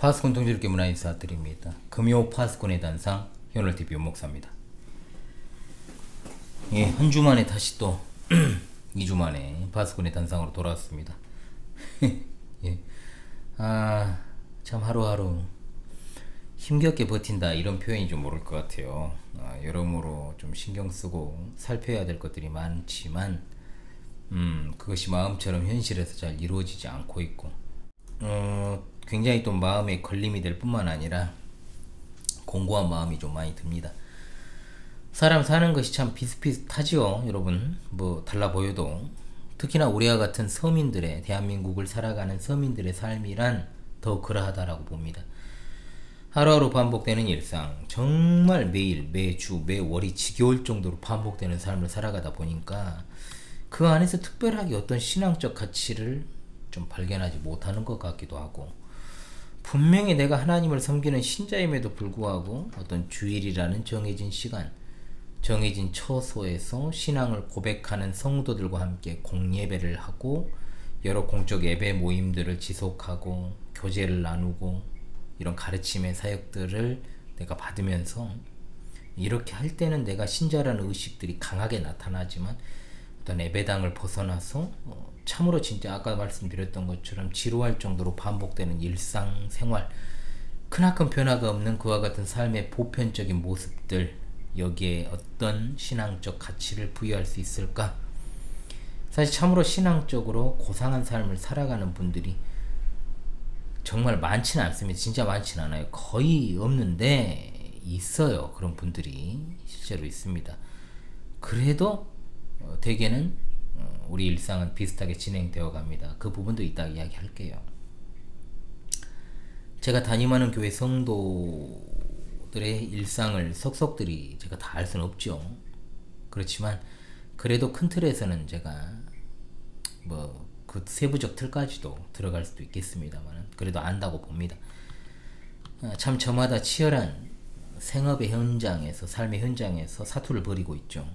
파스콘 통일교 문화 인사드립니다. 금요 파스콘의 단상 현월TV 연목사입니다. 예, 한 주 만에 다시 또 2주 만에 파스콘의 단상으로 돌아왔습니다. 예. 참 하루하루 힘겹게 버틴다 이런 표현이 좀 옳을 것 같아요. 여러모로 좀 신경 쓰고 살펴야 될 것들이 많지만 그것이 마음처럼 현실에서 잘 이루어지지 않고 있고 굉장히 또 마음에 걸림이 될 뿐만 아니라 공고한 마음이 좀 많이 듭니다. 사람 사는 것이 참 비슷비슷하지요, 여러분. 뭐 달라 보여도 특히나 우리와 같은 서민들의, 대한민국을 살아가는 서민들의 삶이란 더 그러하다라고 봅니다. 하루하루 반복되는 일상, 정말 매일, 매주, 매월이 지겨울 정도로 반복되는 삶을 살아가다 보니까 그 안에서 특별하게 어떤 신앙적 가치를 좀 발견하지 못하는 것 같기도 하고, 분명히 내가 하나님을 섬기는 신자임에도 불구하고 어떤 주일이라는 정해진 시간, 정해진 처소에서 신앙을 고백하는 성도들과 함께 공예배를 하고 여러 공적 예배 모임들을 지속하고 교제를 나누고 이런 가르침의 사역들을 내가 받으면서 이렇게 할 때는 내가 신자라는 의식들이 강하게 나타나지만 어떤 예배당을 벗어나서 참으로 진짜 아까 말씀드렸던 것처럼 지루할 정도로 반복되는 일상생활, 크나큰 변화가 없는 그와 같은 삶의 보편적인 모습들, 여기에 어떤 신앙적 가치를 부여할 수 있을까? 사실 참으로 신앙적으로 고상한 삶을 살아가는 분들이 정말 많지는 않습니다. 진짜 많지는 않아요. 거의 없는데 있어요. 그런 분들이 실제로 있습니다. 그래도 대개는 우리 일상은 비슷하게 진행되어 갑니다. 그 부분도 이따 이야기할게요. 제가 담임하는 교회 성도들의 일상을 속속들이 제가 다 알 수는 없죠. 그렇지만 그래도 큰 틀에서는 제가 뭐 그 세부적 틀까지도 들어갈 수도 있겠습니다만 그래도 안다고 봅니다. 참 저마다 치열한 생업의 현장에서, 삶의 현장에서 사투를 벌이고 있죠.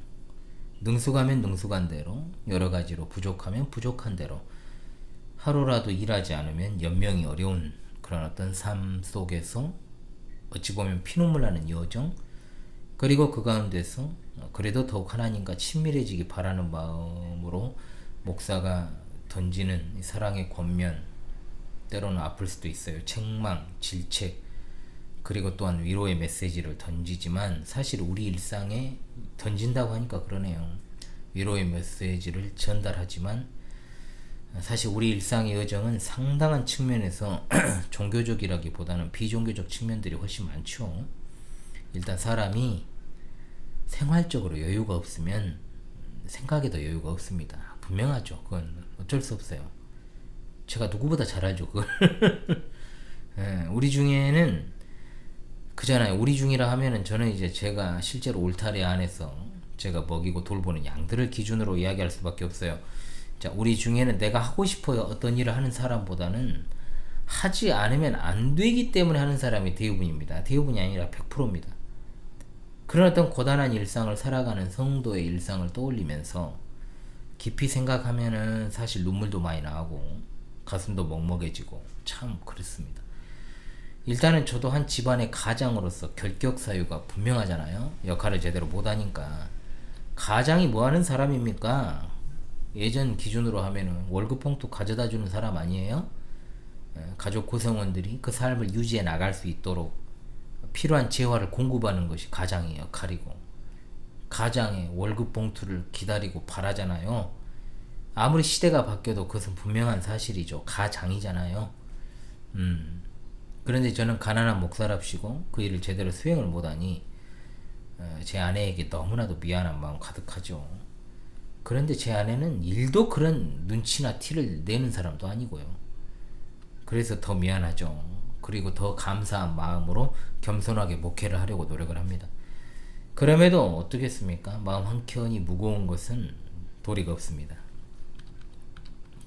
능숙하면 능숙한 대로, 여러 가지로 부족하면 부족한 대로, 하루라도 일하지 않으면 연명이 어려운 그런 어떤 삶 속에서 어찌 보면 피눈물 나는 여정, 그리고 그 가운데서 그래도 더욱 하나님과 친밀해지기 바라는 마음으로 목사가 던지는 이 사랑의 권면, 때로는 아플 수도 있어요. 책망, 질책, 그리고 또한 위로의 메시지를 던지지만 사실 우리 일상에 던진다고 하니까 그러네요. 위로의 메시지를 전달하지만 사실 우리 일상의 여정은 상당한 측면에서 종교적이라기보다는 비종교적 측면들이 훨씬 많죠. 일단 사람이 생활적으로 여유가 없으면 생각에도 여유가 없습니다. 분명하죠. 그건 어쩔 수 없어요. 제가 누구보다 잘 알죠, 그걸. 예, 우리 중에는 그잖아요. 우리 중이라 하면은 저는 이제 제가 실제로 울타리 안에서 제가 먹이고 돌보는 양들을 기준으로 이야기할 수밖에 없어요. 자, 우리 중에는 내가 하고 싶어요 어떤 일을 하는 사람보다는 하지 않으면 안 되기 때문에 하는 사람이 대부분입니다. 대부분이 아니라 100%입니다. 그런 어떤 고단한 일상을 살아가는 성도의 일상을 떠올리면서 깊이 생각하면은 사실 눈물도 많이 나고 가슴도 먹먹해지고 참 그렇습니다. 일단은 저도 한 집안의 가장으로서 결격 사유가 분명하잖아요. 역할을 제대로 못하니까. 가장이 뭐하는 사람입니까? 예전 기준으로 하면은 월급 봉투 가져다주는 사람 아니에요? 가족 구성원들이 그 삶을 유지해 나갈 수 있도록 필요한 재화를 공급하는 것이 가장의 역할이고, 가장의 월급 봉투를 기다리고 바라잖아요. 아무리 시대가 바뀌어도 그것은 분명한 사실이죠. 가장이잖아요. 그런데 저는 가난한 목사랍시고 그 일을 제대로 수행을 못하니 제 아내에게 너무나도 미안한 마음 가득하죠. 그런데 제 아내는 일도 그런 눈치나 티를 내는 사람도 아니고요. 그래서 더 미안하죠. 그리고 더 감사한 마음으로 겸손하게 목회를 하려고 노력을 합니다. 그럼에도 어떻겠습니까? 마음 한켠이 무거운 것은 도리가 없습니다.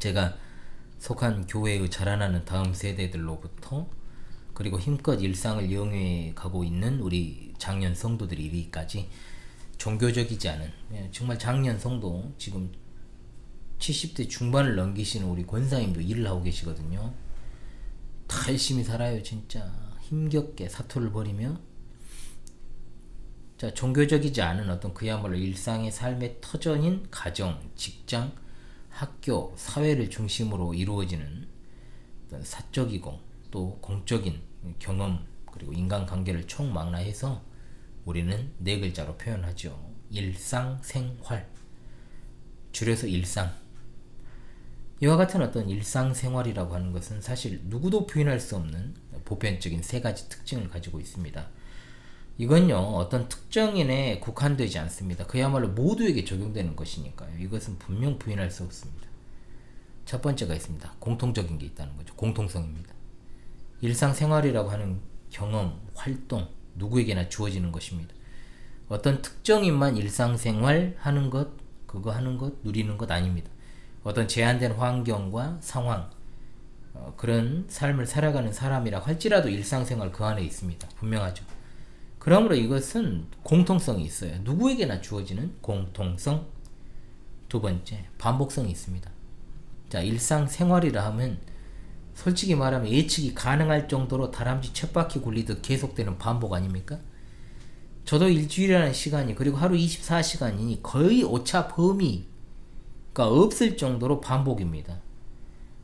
제가 속한 교회의 자라나는 다음 세대들로부터, 그리고 힘껏 일상을 영위해 가고 있는 우리 장년 성도들이 이르기까지 종교적이지 않은, 정말 장년 성도, 지금 70대 중반을 넘기시는 우리 권사님도 일을 하고 계시거든요. 다 열심히 살아요. 진짜 힘겹게 사투를 벌이며. 자, 종교적이지 않은 어떤 그야말로 일상의 삶의 터전인 가정, 직장, 학교, 사회를 중심으로 이루어지는 어떤 사적이고 또 공적인 경험 그리고 인간관계를 총망라해서 우리는 네 글자로 표현하죠. 일상생활. 줄여서 일상. 이와 같은 어떤 일상생활이라고 하는 것은 사실 누구도 부인할 수 없는 보편적인 세 가지 특징을 가지고 있습니다. 이건요 어떤 특정인에 국한되지 않습니다. 그야말로 모두에게 적용되는 것이니까요. 이것은 분명 부인할 수 없습니다. 첫 번째가 있습니다. 공통적인 게 있다는 거죠. 공통성입니다. 일상생활이라고 하는 경험, 활동 누구에게나 주어지는 것입니다. 어떤 특정인만 일상생활 하는 것, 그거 하는 것, 누리는 것 아닙니다. 어떤 제한된 환경과 상황, 그런 삶을 살아가는 사람이라 할지라도 일상생활 그 안에 있습니다. 분명하죠. 그러므로 이것은 공통성이 있어요. 누구에게나 주어지는 공통성. 두 번째, 반복성이 있습니다. 자, 일상생활이라 하면 솔직히 말하면 예측이 가능할 정도로 다람쥐 쳇바퀴 굴리듯 계속되는 반복 아닙니까? 저도 일주일이라는 시간이 그리고 하루 24시간이니 거의 오차 범위가 없을 정도로 반복입니다.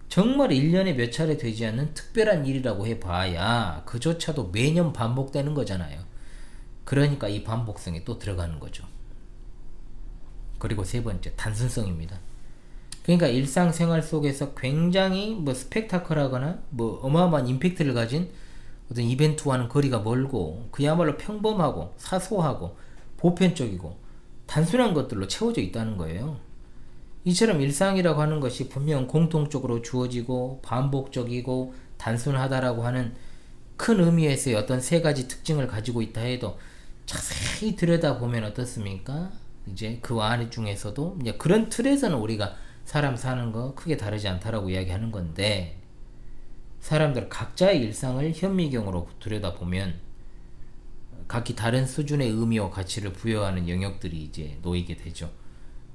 정말 1년에 몇 차례 되지 않는 특별한 일이라고 해봐야 그조차도 매년 반복되는 거잖아요. 그러니까 이 반복성이 또 들어가는 거죠. 그리고 세 번째, 단순성입니다. 그러니까 일상생활 속에서 굉장히 뭐 스펙타클하거나 뭐 어마어마한 임팩트를 가진 어떤 이벤트와는 거리가 멀고 그야말로 평범하고 사소하고 보편적이고 단순한 것들로 채워져 있다는 거예요. 이처럼 일상이라고 하는 것이 분명 공통적으로 주어지고 반복적이고 단순하다라고 하는 큰 의미에서의 어떤 세 가지 특징을 가지고 있다 해도 자세히 들여다보면 어떻습니까? 이제 그 안에 중에서도 이제 그런 틀에서는 우리가 사람 사는 거 크게 다르지 않다라고 이야기하는 건데, 사람들 각자의 일상을 현미경으로 들여다보면 각기 다른 수준의 의미와 가치를 부여하는 영역들이 이제 놓이게 되죠.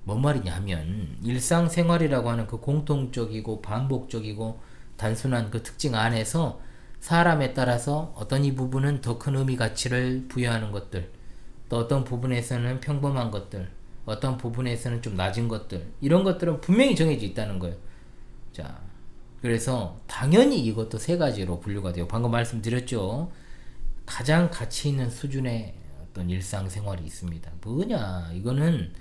뭔 말이냐 하면 일상생활이라고 하는 그 공통적이고 반복적이고 단순한 그 특징 안에서 사람에 따라서 어떤 이 부분은 더 큰 의미 가치를 부여하는 것들, 또 어떤 부분에서는 평범한 것들, 어떤 부분에서는 좀 낮은 것들, 이런 것들은 분명히 정해져 있다는 거예요. 자, 그래서 당연히 이것도 세 가지로 분류가 돼요. 방금 말씀드렸죠. 가장 가치 있는 수준의 어떤 일상생활이 있습니다. 뭐냐, 이거는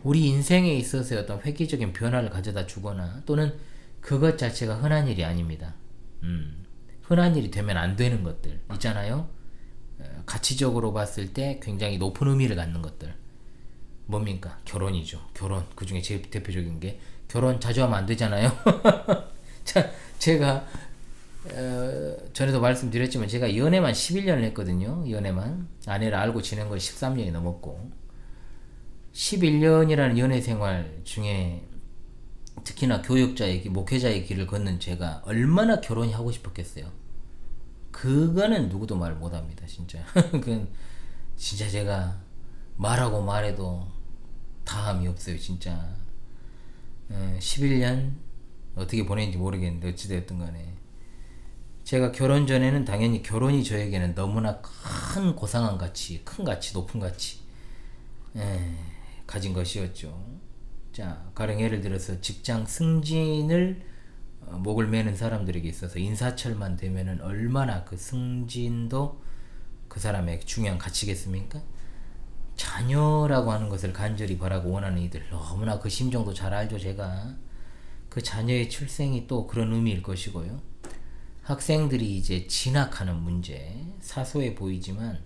우리 인생에 있어서 어떤 획기적인 변화를 가져다 주거나 또는 그것 자체가 흔한 일이 아닙니다. 흔한 일이 되면 안 되는 것들 있잖아요. 가치적으로 봤을 때 굉장히 높은 의미를 갖는 것들. 뭡니까? 결혼이죠. 결혼. 그 중에 제일 대표적인 게 결혼 자주 하면 안 되잖아요. 자, 제가 전에도 말씀드렸지만 제가 연애만 11년을 했거든요. 연애만. 아내를 알고 지낸 건 13년이 넘었고, 11년이라는 연애 생활 중에 특히나 교역자의 목회자의 길을 걷는 제가 얼마나 결혼이 하고 싶었겠어요. 그거는 누구도 말 못합니다. 진짜. 그건 진짜 제가 말하고 말해도 다함이 없어요. 진짜. 11년 어떻게 보냈는지 모르겠는데 어찌되었든 간에 제가 결혼 전에는 당연히 결혼이 저에게는 너무나 큰 고상한 가치, 큰 가치, 높은 가치 가진 것이었죠. 자, 가령 예를 들어서 직장 승진을 목을 매는 사람들에게 있어서 인사철만 되면은 얼마나 그 승진도 그 사람의 중요한 가치겠습니까? 자녀라고 하는 것을 간절히 바라고 원하는 이들, 너무나 그 심정도 잘 알죠. 제가 그 자녀의 출생이 또 그런 의미일 것이고요. 학생들이 이제 진학하는 문제, 사소해 보이지만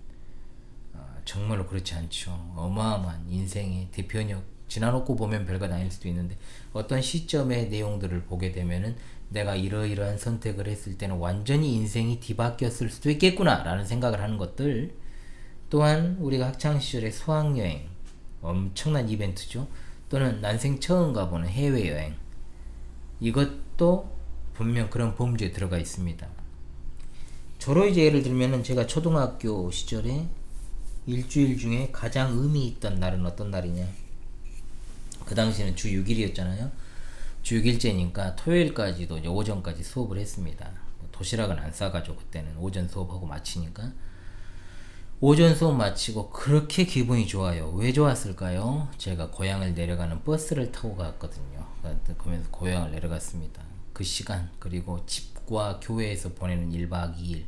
정말로 그렇지 않죠. 어마어마한 인생의 대표력, 지나놓고 보면 별것 아닐 수도 있는데 어떤 시점의 내용들을 보게 되면은 내가 이러이러한 선택을 했을 때는 완전히 인생이 뒤바뀌었을 수도 있겠구나 라는 생각을 하는 것들, 또한 우리가 학창시절의 수학여행, 엄청난 이벤트죠. 또는 난생 처음 가보는 해외여행, 이것도 분명 그런 범주에 들어가 있습니다. 저로 이제 예를 들면은 제가 초등학교 시절에 일주일 중에 가장 의미 있던 날은 어떤 날이냐, 그 당시에는 주 6일이었잖아요. 주 6일째니까 토요일까지도 이제 오전까지 수업을 했습니다. 뭐 도시락은 안 싸가지고 그때는 오전 수업하고 마치니까 오전 수업 마치고 그렇게 기분이 좋아요. 왜 좋았을까요? 제가 고향을 내려가는 버스를 타고 갔거든요. 그러면서 고향을 내려갔습니다. 그 시간 그리고 집과 교회에서 보내는 1박 2일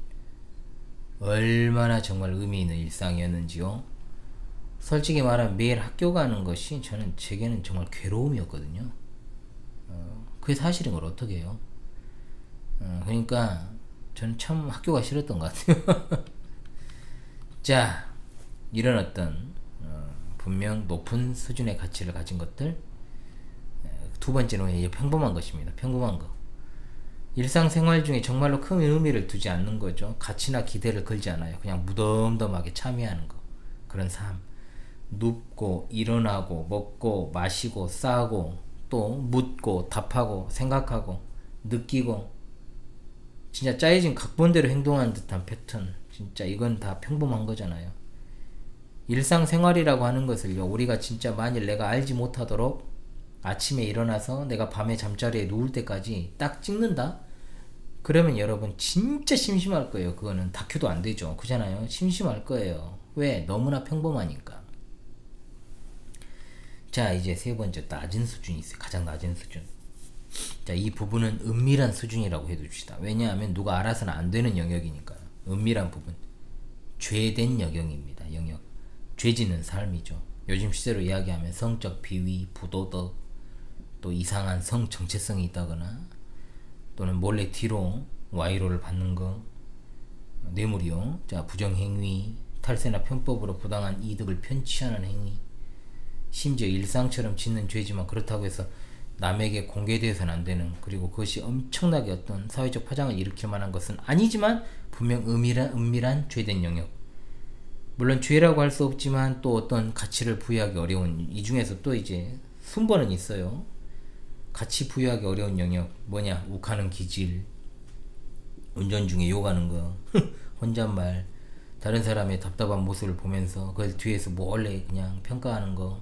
얼마나 정말 의미 있는 일상이었는지요. 솔직히 말하면 매일 학교 가는 것이 제게는 정말 괴로움이었거든요. 그게 사실인 걸 어떻게 해요? 그러니까 저는 참 학교가 싫었던 것 같아요. 자, 이런 어떤 분명 높은 수준의 가치를 가진 것들. 두 번째는 평범한 것입니다. 평범한 거. 일상생활 중에 정말로 큰 의미를 두지 않는 거죠. 가치나 기대를 걸지 않아요. 그냥 무덤덤하게 참여하는 거. 그런 삶. 눕고 일어나고 먹고 마시고 싸고 또 묻고 답하고 생각하고 느끼고 진짜 짜여진 각본대로 행동하는 듯한 패턴. 진짜 이건 다 평범한 거잖아요. 일상생활이라고 하는 것을요, 우리가 진짜 만일 내가 알지 못하도록 아침에 일어나서 내가 밤에 잠자리에 누울 때까지 딱 찍는다? 그러면 여러분 진짜 심심할 거예요. 그거는 다큐도 안 되죠. 그잖아요. 심심할 거예요. 왜? 너무나 평범하니까. 자, 이제 세 번째 낮은 수준이 있어요. 가장 낮은 수준. 자, 이 부분은 은밀한 수준이라고 해둡시다. 왜냐하면 누가 알아서는 안 되는 영역이니까요. 은밀한 부분. 죄된 영역입니다. 영역. 죄짓는 삶이죠. 요즘 시대로 이야기하면 성적 비위, 부도덕, 또 이상한 성 정체성이 있다거나 또는 몰래 뒤로 와이로를 받는 거, 뇌물이요. 자, 부정행위, 탈세나 편법으로 부당한 이득을 편취하는 행위, 심지어 일상처럼 짓는 죄지만 그렇다고 해서 남에게 공개되어서는 안 되는, 그리고 그것이 엄청나게 어떤 사회적 파장을 일으킬 만한 것은 아니지만 분명 은밀한 죄된 영역. 물론 죄라고 할 수 없지만 또 어떤 가치를 부여하기 어려운, 이 중에서 또 이제 순번은 있어요. 가치 부여하기 어려운 영역. 뭐냐? 욱하는 기질, 운전 중에 욕하는 거, 혼잣말, 다른 사람의 답답한 모습을 보면서 그걸 뒤에서 몰래 그냥 평가하는 거,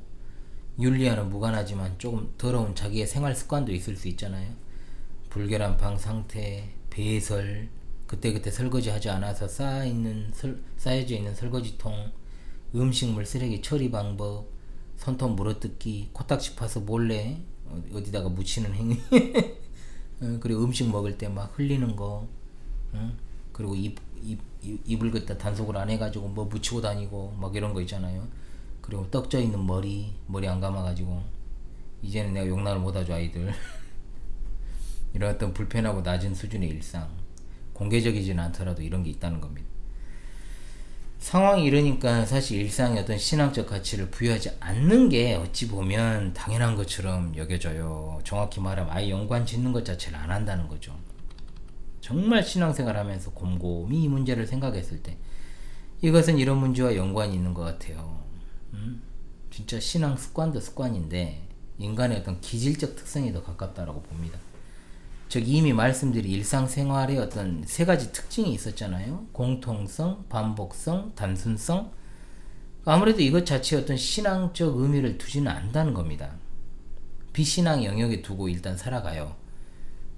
윤리와는 무관하지만 조금 더러운 자기의 생활 습관도 있을 수 있잖아요. 불결한 방 상태, 배설, 그때그때 설거지 하지 않아서 쌓여져 있는 설거지통, 음식물 쓰레기 처리 방법, 손톱 물어뜯기, 코딱지 파서 몰래 어디다가 묻히는 행위, 그리고 음식 먹을 때 막 흘리는 거, 그리고 입을 긋다 단속을 안 해가지고 뭐 묻히고 다니고 막 이런 거 있잖아요. 그리고 떡져 있는 머리 안 감아가지고, 이제는 내가 용납을 못하죠, 아이들. 이런 어떤 불편하고 낮은 수준의 일상, 공개적이지는 않더라도 이런 게 있다는 겁니다. 상황이 이러니까 사실 일상에 어떤 신앙적 가치를 부여하지 않는 게 어찌 보면 당연한 것처럼 여겨져요. 정확히 말하면 아예 연관 짓는 것 자체를 안 한다는 거죠. 정말 신앙생활 하면서 곰곰이 이 문제를 생각했을 때 이것은 이런 문제와 연관이 있는 것 같아요. 진짜 신앙 습관도 습관인데 인간의 어떤 기질적 특성이 더 가깝다라고 봅니다. 즉 이미 말씀드린 일상생활의 어떤 세 가지 특징이 있었잖아요. 공통성, 반복성, 단순성. 아무래도 이것 자체에 어떤 신앙적 의미를 두지는 않는다는 겁니다. 비신앙 영역에 두고 일단 살아가요.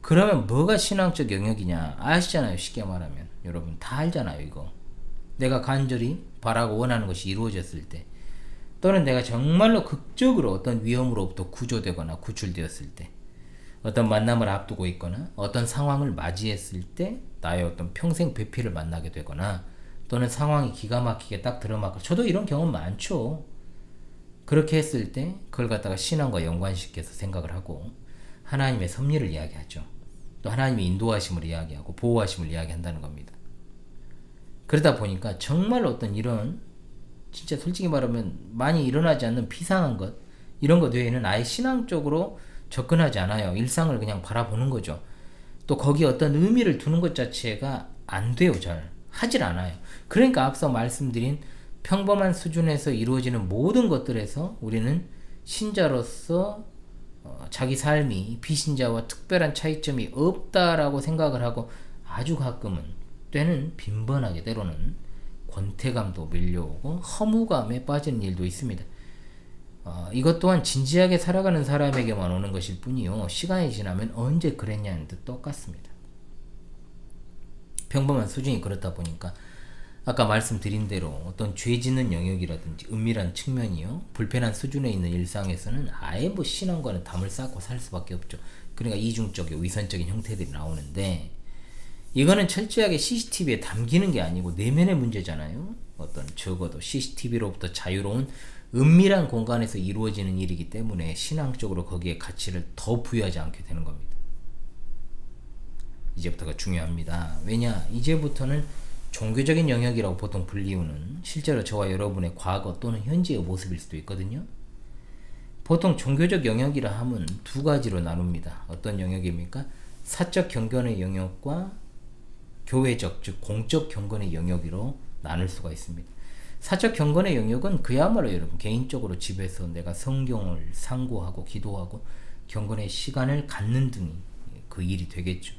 그러면 뭐가 신앙적 영역이냐 아시잖아요. 쉽게 말하면 여러분 다 알잖아요. 이거 내가 간절히 바라고 원하는 것이 이루어졌을 때, 또는 내가 정말로 극적으로 어떤 위험으로부터 구조되거나 구출되었을 때, 어떤 만남을 앞두고 있거나 어떤 상황을 맞이했을 때 나의 어떤 평생 배필을 만나게 되거나, 또는 상황이 기가 막히게 딱 들어맞고, 저도 이런 경험 많죠. 그렇게 했을 때 그걸 갖다가 신앙과 연관시켜서 생각을 하고 하나님의 섭리를 이야기하죠. 또 하나님의 인도하심을 이야기하고 보호하심을 이야기한다는 겁니다. 그러다 보니까 정말 어떤 이런 진짜 솔직히 말하면 많이 일어나지 않는 비상한 것, 이런 것 외에는 아예 신앙적으로 접근하지 않아요. 일상을 그냥 바라보는 거죠. 또 거기에 어떤 의미를 두는 것 자체가 안 돼요. 잘 하질 않아요. 그러니까 앞서 말씀드린 평범한 수준에서 이루어지는 모든 것들에서 우리는 신자로서 자기 삶이 비신자와 특별한 차이점이 없다라고 생각을 하고, 아주 가끔은 때는 빈번하게 때로는 권태감도 밀려오고 허무감에 빠지는 일도 있습니다. 이것 또한 진지하게 살아가는 사람에게만 오는 것일 뿐이요, 시간이 지나면 언제 그랬냐는 듯 똑같습니다. 평범한 수준이 그렇다 보니까 아까 말씀드린 대로 어떤 죄 짓는 영역이라든지 은밀한 측면이요, 불편한 수준에 있는 일상에서는 아예 뭐 신앙과는 담을 쌓고 살 수밖에 없죠. 그러니까 이중적이고 위선적인 형태들이 나오는데, 이거는 철저하게 CCTV에 담기는 게 아니고 내면의 문제잖아요. 어떤 적어도 CCTV로부터 자유로운 은밀한 공간에서 이루어지는 일이기 때문에 신앙적으로 거기에 가치를 더 부여하지 않게 되는 겁니다. 이제부터가 중요합니다. 왜냐, 이제부터는 종교적인 영역이라고 보통 불리우는 실제로 저와 여러분의 과거 또는 현재의 모습일 수도 있거든요. 보통 종교적 영역이라 하면 두 가지로 나눕니다. 어떤 영역입니까? 사적 경건의 영역과 교회적, 즉 공적 경건의 영역으로 나눌 수가 있습니다. 사적 경건의 영역은 그야말로 여러분 개인적으로 집에서 내가 성경을 상고하고 기도하고 경건의 시간을 갖는 등이 그 일이 되겠죠.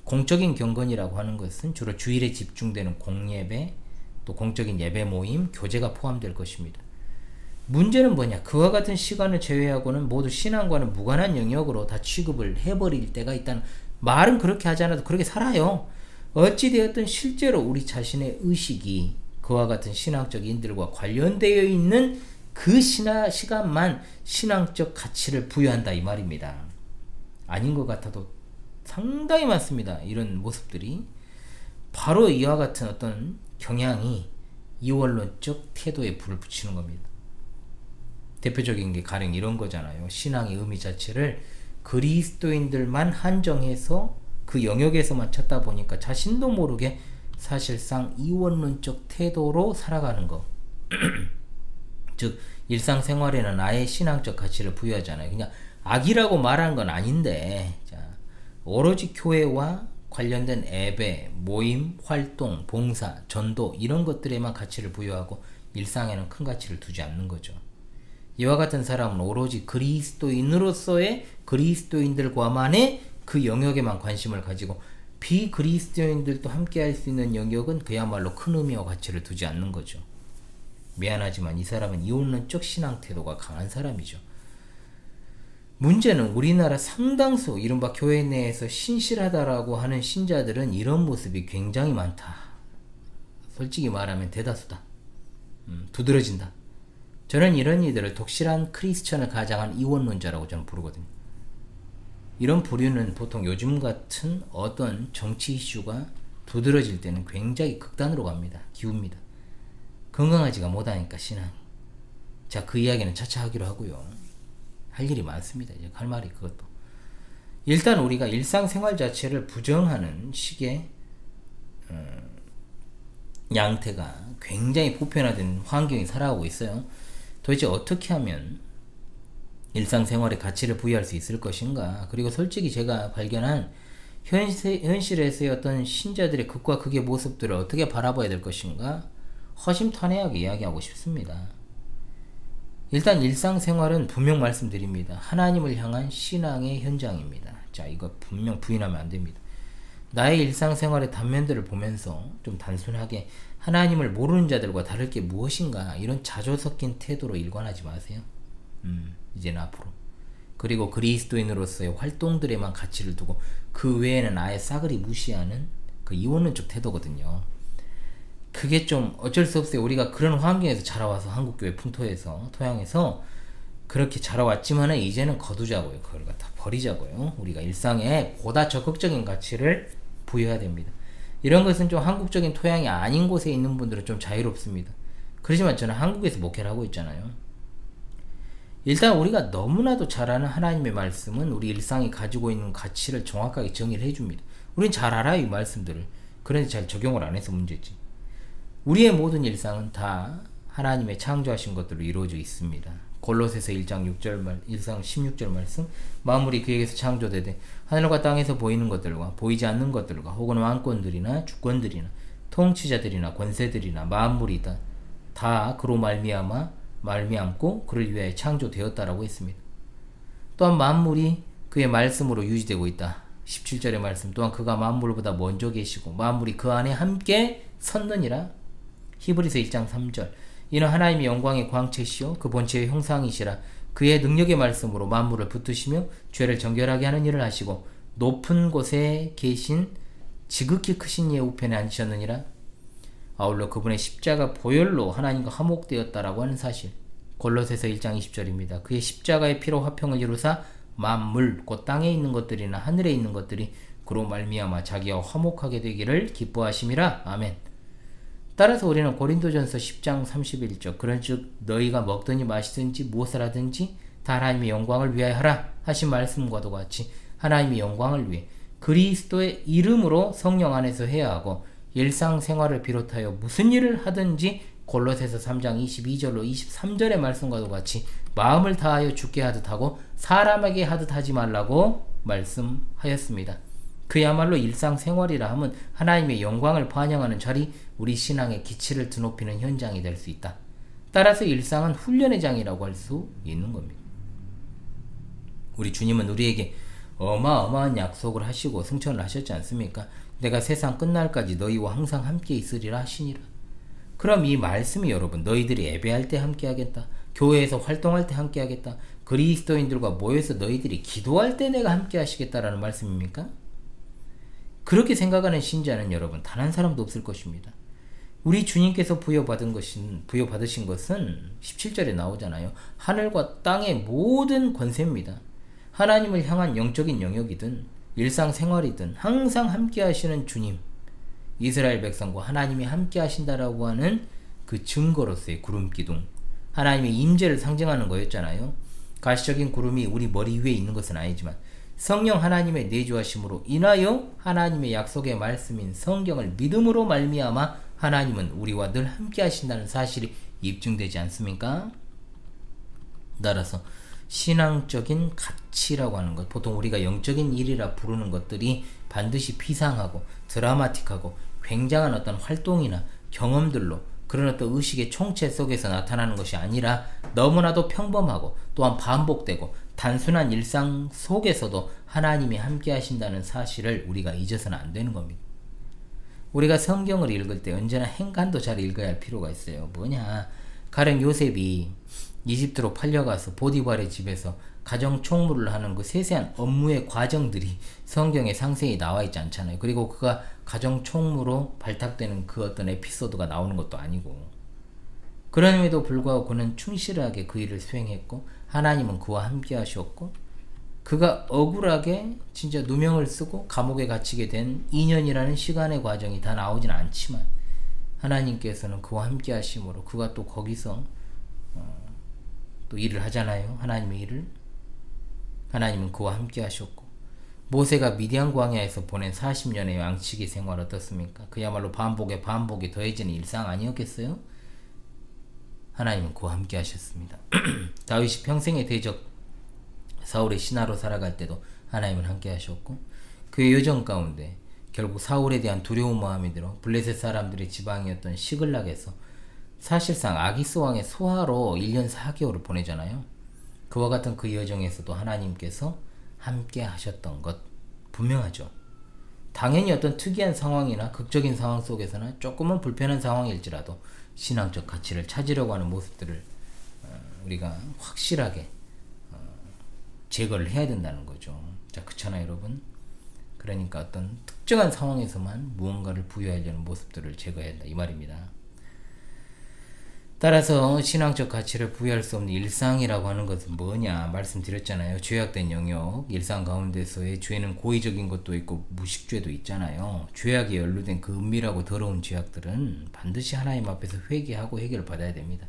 공적인 경건이라고 하는 것은 주로 주일에 집중되는 공예배, 또 공적인 예배 모임, 교제가 포함될 것입니다. 문제는 뭐냐, 그와 같은 시간을 제외하고는 모두 신앙과는 무관한 영역으로 다 취급을 해버릴 때가 있다는, 말은 그렇게 하지 않아도 그렇게 살아요. 어찌되었든 실제로 우리 자신의 의식이 그와 같은 신앙적 인들과 관련되어 있는 그 시간만 신앙적 가치를 부여한다 이 말입니다. 아닌 것 같아도 상당히 많습니다. 이런 모습들이 바로 이와 같은 어떤 경향이 이원론적 태도에 불을 붙이는 겁니다. 대표적인 게 가령 이런 거잖아요. 신앙의 의미 자체를 그리스도인들만 한정해서 그 영역에서만 찾다 보니까 자신도 모르게 사실상 이원론적 태도로 살아가는 거. 즉 일상생활에는 아예 신앙적 가치를 부여하잖아요. 그냥 악이라고 말하는 건 아닌데, 자, 오로지 교회와 관련된 예배, 모임, 활동, 봉사, 전도 이런 것들에만 가치를 부여하고 일상에는 큰 가치를 두지 않는 거죠. 이와 같은 사람은 오로지 그리스도인으로서의 그리스도인들과만의 그 영역에만 관심을 가지고 비그리스도인들도 함께 할 수 있는 영역은 그야말로 큰 의미와 가치를 두지 않는 거죠. 미안하지만 이 사람은 이원론적 신앙 태도가 강한 사람이죠. 문제는 우리나라 상당수 이른바 교회 내에서 신실하다라고 하는 신자들은 이런 모습이 굉장히 많다. 솔직히 말하면 대다수다. 두드러진다. 저는 이런 이들을 독실한 크리스천을 가장한 이원론자라고 저는 부르거든요. 이런 부류는 보통 요즘 같은 어떤 정치 이슈가 두드러질 때는 굉장히 극단으로 갑니다. 기웁니다. 건강하지가 못하니까 신앙이. 자, 그 이야기는 차차 하기로 하고요. 할 일이 많습니다. 이제 할 말이 그것도. 일단 우리가 일상생활 자체를 부정하는 식의 양태가 굉장히 보편화된 환경에 살아가고 있어요. 도대체 어떻게 하면 일상생활에 가치를 부여할 수 있을 것인가? 그리고 솔직히 제가 발견한 현실에서의 어떤 신자들의 극과 극의 모습들을 어떻게 바라봐야 될 것인가? 허심탄회하게 이야기하고 싶습니다. 일단 일상생활은 분명 말씀드립니다. 하나님을 향한 신앙의 현장입니다. 자, 이거 분명 부인하면 안 됩니다. 나의 일상생활의 단면들을 보면서 좀 단순하게 하나님을 모르는 자들과 다를 게 무엇인가, 이런 자조 섞인 태도로 일관하지 마세요. 이제는 앞으로. 그리고 그리스도인으로서의 활동들에만 가치를 두고 그 외에는 아예 싸그리 무시하는 그 이원론적 태도거든요. 그게 좀 어쩔 수 없어요. 우리가 그런 환경에서 자라와서 한국교회 풍토에서 토양에서 그렇게 자라왔지만은 이제는 거두자고요. 그걸 갖다 버리자고요. 우리가 일상에 보다 적극적인 가치를 부여해야 됩니다. 이런 것은 좀 한국적인 토양이 아닌 곳에 있는 분들은 좀 자유롭습니다. 그렇지만 저는 한국에서 목회를 하고 있잖아요. 일단 우리가 너무나도 잘 아는 하나님의 말씀은 우리 일상이 가지고 있는 가치를 정확하게 정의를 해줍니다. 우린 잘 알아요, 이 말씀들을. 그런데 잘 적용을 안 해서 문제지. 우리의 모든 일상은 다 하나님의 창조하신 것들로 이루어져 있습니다. 골로새서 1장 16절 말씀, 만물이 그에게서 창조되되 하늘과 땅에서 보이는 것들과 보이지 않는 것들과 혹은 왕권들이나 주권들이나 통치자들이나 권세들이나 만물이다 다 그로 말미암고 그를 위하여 창조되었다라고 했습니다. 또한 만물이 그의 말씀으로 유지되고 있다. 17절의 말씀, 또한 그가 만물보다 먼저 계시고 만물이 그 안에 함께 섰느니라. 히브리서 1장 3절, 이는 하나님의 영광의 광채시요 그 본체의 형상이시라. 그의 능력의 말씀으로 만물을 붙드시며 죄를 정결하게 하는 일을 하시고 높은 곳에 계신 지극히 크신 이의 우편에 앉으셨느니라. 아울러 그분의 십자가 보혈로 하나님과 화목되었다라고 하는 사실. 골로새서 1장 20절입니다. 그의 십자가의 피로 화평을 이루사 만물 곧 땅에 있는 것들이나 하늘에 있는 것들이 그로 말미암아 자기와 화목하게 되기를 기뻐하심이라. 아멘. 따라서 우리는 고린도전서 10장 31절 그런즉 너희가 먹든지 마시든지 무엇을 하든지 다 하나님의 영광을 위하여 하라 하신 말씀과도 같이 하나님의 영광을 위해 그리스도의 이름으로 성령 안에서 해야 하고 일상생활을 비롯하여 무슨 일을 하든지 골로새서 3장 22절로 23절의 말씀과도 같이 마음을 다하여 주께 하듯 하고 사람에게 하듯 하지 말라고 말씀하였습니다. 그야말로 일상생활이라 함은 하나님의 영광을 반영하는 자리, 우리 신앙의 기치를 드높이는 현장이 될 수 있다. 따라서 일상은 훈련의 장이라고 할 수 있는 겁니다. 우리 주님은 우리에게 어마어마한 약속을 하시고 승천을 하셨지 않습니까? 내가 세상 끝날까지 너희와 항상 함께 있으리라 하시니라. 그럼 이 말씀이 여러분 너희들이 예배할 때 함께 하겠다, 교회에서 활동할 때 함께 하겠다, 그리스도인들과 모여서 너희들이 기도할 때 내가 함께 하시겠다라는 말씀입니까? 그렇게 생각하는 신자는 여러분 단 한 사람도 없을 것입니다. 우리 주님께서 부여받으신 것은 17절에 나오잖아요. 하늘과 땅의 모든 권세입니다. 하나님을 향한 영적인 영역이든 일상생활이든 항상 함께 하시는 주님, 이스라엘 백성과 하나님이 함께 하신다라고 하는 그 증거로서의 구름기둥, 하나님의 임재를 상징하는 거였잖아요. 가시적인 구름이 우리 머리 위에 있는 것은 아니지만 성령 하나님의 내주하심으로 인하여 하나님의 약속의 말씀인 성경을 믿음으로 말미암아 하나님은 우리와 늘 함께 하신다는 사실이 입증되지 않습니까? 따라서 신앙적인 가치라고 하는 것, 보통 우리가 영적인 일이라 부르는 것들이 반드시 비상하고 드라마틱하고 굉장한 어떤 활동이나 경험들로 그런 어떤 의식의 총체 속에서 나타나는 것이 아니라 너무나도 평범하고 또한 반복되고 단순한 일상 속에서도 하나님이 함께 하신다는 사실을 우리가 잊어서는 안 되는 겁니다. 우리가 성경을 읽을 때 언제나 행간도 잘 읽어야 할 필요가 있어요. 뭐냐, 가령 요셉이 이집트로 팔려가서 보디발의 집에서 가정 총무를 하는 그 세세한 업무의 과정들이 성경에 상세히 나와 있지 않잖아요. 그리고 그가 가정 총무로 발탁되는 그 어떤 에피소드가 나오는 것도 아니고, 그럼에도 불구하고 그는 충실하게 그 일을 수행했고 하나님은 그와 함께 하셨고, 그가 억울하게 진짜 누명을 쓰고 감옥에 갇히게 된 2년이라는 시간의 과정이 다 나오진 않지만 하나님께서는 그와 함께 하심으로 그가 또 거기서 또 일을 하잖아요. 하나님의 일을. 하나님은 그와 함께 하셨고, 모세가 미디안 광야에서 보낸 40년의 양치기 생활 어떻습니까? 그야말로 반복에 반복이 더해지는 일상 아니었겠어요? 하나님은 그와 함께 하셨습니다. 다윗이 평생의 대적 사울의 신하로 살아갈 때도 하나님은 함께 하셨고, 그의 여정 가운데 결국 사울에 대한 두려운 마음이 들어 블레셋 사람들의 지방이었던 시글락에서 사실상 아기스 왕의 소하로 1년 4개월을 보내잖아요. 그와 같은 그 여정에서도 하나님께서 함께 하셨던 것 분명하죠. 당연히 어떤 특이한 상황이나 극적인 상황 속에서는 조금은 불편한 상황일지라도 신앙적 가치를 찾으려고 하는 모습들을 우리가 확실하게 제거를 해야 된다는 거죠. 자, 그렇잖아요, 여러분. 그러니까 어떤 특정한 상황에서만 무언가를 부여하려는 모습들을 제거해야 한다, 이 말입니다. 따라서 신앙적 가치를 부여할 수 없는 일상이라고 하는 것은 뭐냐 말씀드렸잖아요. 죄악된 영역, 일상 가운데서의 죄는 고의적인 것도 있고 무식죄도 있잖아요. 죄악에 연루된 그 은밀하고 더러운 죄악들은 반드시 하나님 앞에서 회개하고 해결을 받아야 됩니다.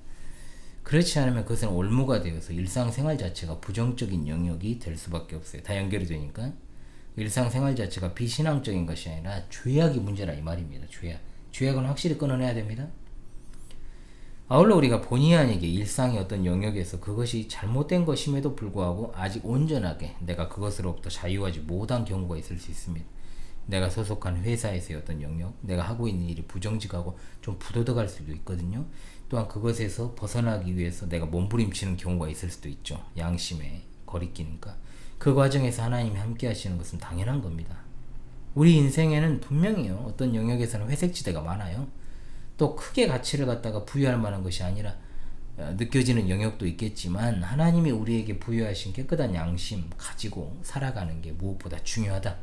그렇지 않으면 그것은 올무가 되어서 일상생활 자체가 부정적인 영역이 될 수밖에 없어요. 다 연결이 되니까. 일상생활 자체가 비신앙적인 것이 아니라 죄악이 문제라 이 말입니다. 죄악은 확실히 끊어내야 됩니다. 아울러 우리가 본의 아니게 일상의 어떤 영역에서 그것이 잘못된 것임에도 불구하고 아직 온전하게 내가 그것으로부터 자유하지 못한 경우가 있을 수 있습니다. 내가 소속한 회사에서의 어떤 영역, 내가 하고 있는 일이 부정직하고 좀 부도덕할 수도 있거든요. 또한 그것에서 벗어나기 위해서 내가 몸부림치는 경우가 있을 수도 있죠. 양심에 거리끼니까. 그 과정에서 하나님이 함께 하시는 것은 당연한 겁니다. 우리 인생에는 분명히요, 어떤 영역에서는 회색지대가 많아요. 또 크게 가치를 갖다가 부여할 만한 것이 아니라 느껴지는 영역도 있겠지만 하나님이 우리에게 부여하신 깨끗한 양심 가지고 살아가는 게 무엇보다 중요하다.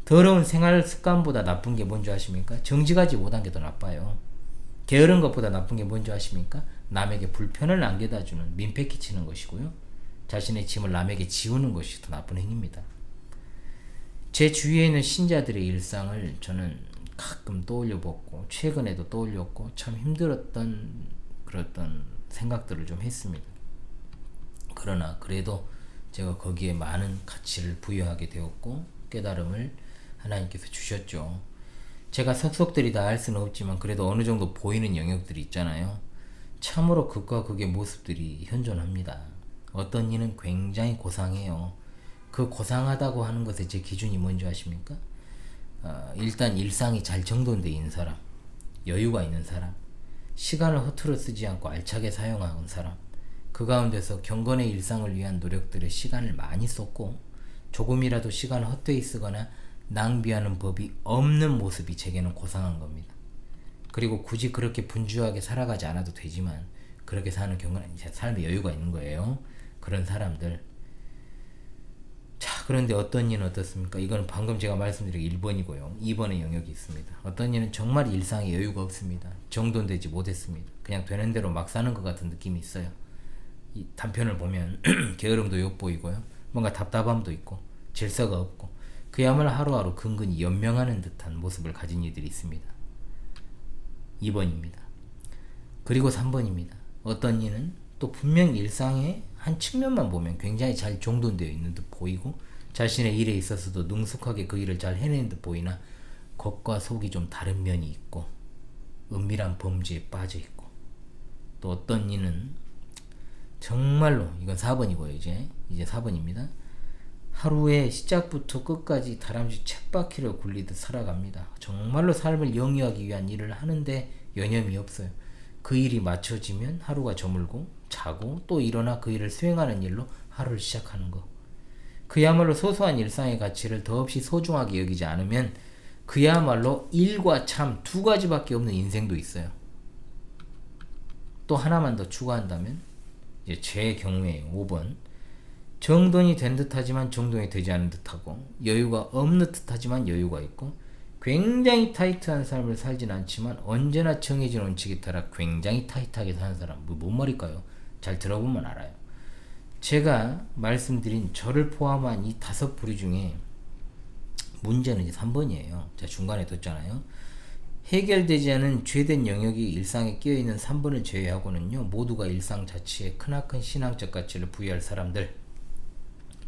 더러운 생활 습관보다 나쁜 게 뭔지 아십니까? 정직하지 못한 게 더 나빠요. 게으른 것보다 나쁜 게 뭔지 아십니까? 남에게 불편을 안겨다주는 민폐 끼치는 것이고요. 자신의 짐을 남에게 지우는 것이 더 나쁜 행위입니다. 제 주위에 있는 신자들의 일상을 저는 가끔 떠올려보고 최근에도 떠올렸고 참 힘들었던 그랬던 생각들을 좀 했습니다. 그러나 그래도 제가 거기에 많은 가치를 부여하게 되었고 깨달음을 하나님께서 주셨죠. 제가 속속들이 다 알 수는 없지만 그래도 어느 정도 보이는 영역들이 있잖아요. 참으로 극과 극의 모습들이 현존합니다. 어떤 이는 굉장히 고상해요. 그 고상하다고 하는 것의 제 기준이 뭔지 아십니까? 일단 일상이 잘 정돈되어 있는 사람, 여유가 있는 사람, 시간을 허투루 쓰지 않고 알차게 사용하는 사람, 그 가운데서 경건의 일상을 위한 노력들에 시간을 많이 쏟고 조금이라도 시간을 헛되이 쓰거나 낭비하는 법이 없는 모습이 제게는 고상한 겁니다. 그리고 굳이 그렇게 분주하게 살아가지 않아도 되지만 그렇게 사는 경우는 이제 삶에 여유가 있는 거예요. 그런 사람들. 자, 그런데 어떤 이는 어떻습니까? 이건 방금 제가 말씀드린 1번이고요. 2번의 영역이 있습니다. 어떤 이는 정말 일상에 여유가 없습니다. 정돈되지 못했습니다. 그냥 되는 대로 막 사는 것 같은 느낌이 있어요. 이 단편을 보면 게으름도 엿보이고요. 뭔가 답답함도 있고 질서가 없고 그야말로 하루하루 근근히 연명하는 듯한 모습을 가진 이들이 있습니다. 2번입니다. 그리고 3번입니다. 어떤 이는 또 분명 일상의 한 측면만 보면 굉장히 잘 정돈되어 있는 듯 보이고 자신의 일에 있어서도 능숙하게 그 일을 잘 해내는 듯 보이나 겉과 속이 좀 다른 면이 있고 은밀한 범죄에 빠져 있고 또 어떤 이는 정말로 이건 4번이고요. 이제 4번입니다. 하루에 시작부터 끝까지 다람쥐 쳇바퀴를 굴리듯 살아갑니다. 정말로 삶을 영위하기 위한 일을 하는데 여념이 없어요. 그 일이 맞춰지면 하루가 저물고 자고 또 일어나 그 일을 수행하는 일로 하루를 시작하는 거. 그야말로 소소한 일상의 가치를 더없이 소중하게 여기지 않으면 그야말로 일과 참 두 가지밖에 없는 인생도 있어요. 또 하나만 더 추가한다면 이제 제 경우에 5번 정돈이 된 듯하지만 정돈이 되지 않은 듯하고 여유가 없는 듯하지만 여유가 있고 굉장히 타이트한 삶을 살진 않지만 언제나 정해진 원칙에 따라 굉장히 타이트하게 사는 사람. 뭔 말일까요? 잘 들어보면 알아요. 제가 말씀드린 저를 포함한 이 5부류 중에 문제는 이제 3번이에요. 제가 중간에 뒀잖아요. 해결되지 않은 죄된 영역이 일상에 끼어있는 3번을 제외하고는요. 모두가 일상 자체에 크나큰 신앙적 가치를 부여할 사람들.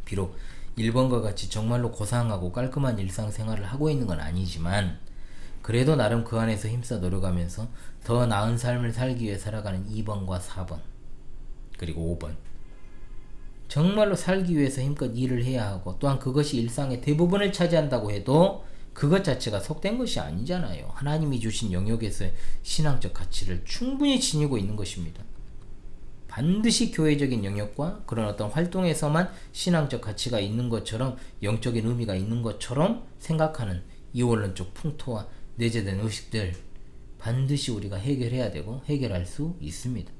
비록 1번과 같이 정말로 고상하고 깔끔한 일상생활을 하고 있는 건 아니지만 그래도 나름 그 안에서 힘써 노력하면서 더 나은 삶을 살기 위해 살아가는 2번과 4번 그리고 5번 정말로 살기 위해서 힘껏 일을 해야 하고 또한 그것이 일상의 대부분을 차지한다고 해도 그것 자체가 속된 것이 아니잖아요. 하나님이 주신 영역에서의 신앙적 가치를 충분히 지니고 있는 것입니다. 반드시 교회적인 영역과 그런 어떤 활동에서만 신앙적 가치가 있는 것처럼 영적인 의미가 있는 것처럼 생각하는 이원론적 풍토와 내재된 의식들 반드시 우리가 해결해야 되고 해결할 수 있습니다.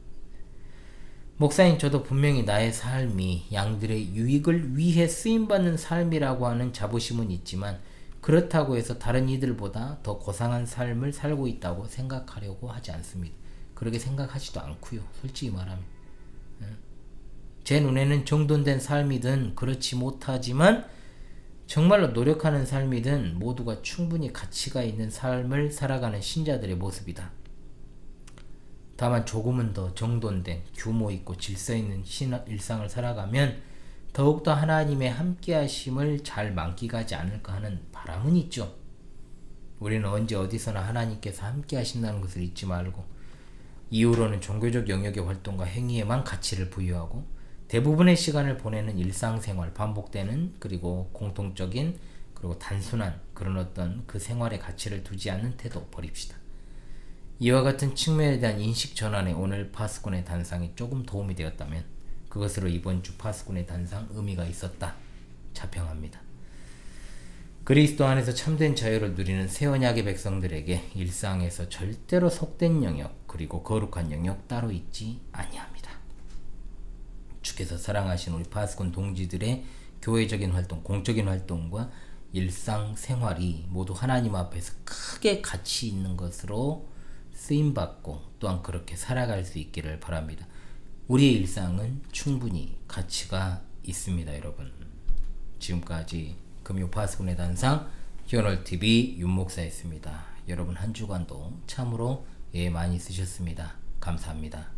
목사인 저도 분명히 나의 삶이 양들의 유익을 위해 쓰임받는 삶이라고 하는 자부심은 있지만 그렇다고 해서 다른 이들보다 더 고상한 삶을 살고 있다고 생각하려고 하지 않습니다. 그렇게 생각하지도 않고요. 솔직히 말하면 제 눈에는 정돈된 삶이든 그렇지 못하지만 정말로 노력하는 삶이든 모두가 충분히 가치가 있는 삶을 살아가는 신자들의 모습이다. 다만 조금은 더 정돈된 규모 있고 질서 있는 일상을 살아가면 더욱더 하나님의 함께하심을 잘 만끽하지 않을까 하는 바람은 있죠. 우리는 언제 어디서나 하나님께서 함께하신다는 것을 잊지 말고 이후로는 종교적 영역의 활동과 행위에만 가치를 부여하고 대부분의 시간을 보내는 일상생활, 반복되는 그리고 공통적인 그리고 단순한 그런 어떤 그 생활의 가치를 두지 않는 태도 버립시다. 이와 같은 측면에 대한 인식 전환에 오늘 파수꾼의 단상이 조금 도움이 되었다면 그것으로 이번 주 파수꾼의 단상 의미가 있었다. 자평합니다. 그리스도 안에서 참된 자유를 누리는 새 언약의 백성들에게 일상에서 절대로 속된 영역 그리고 거룩한 영역 따로 있지 아니합니다. 주께서 사랑하신 우리 파수꾼 동지들의 교회적인 활동, 공적인 활동과 일상생활이 모두 하나님 앞에서 크게 가치 있는 것으로 쓰임받고 또한 그렇게 살아갈 수 있기를 바랍니다. 우리의 일상은 충분히 가치가 있습니다. 여러분, 지금까지 금요파수꾼의 단상 히어널TV 윤목사였습니다. 여러분 한 주간도 참으로 예 많이 쓰셨습니다. 감사합니다.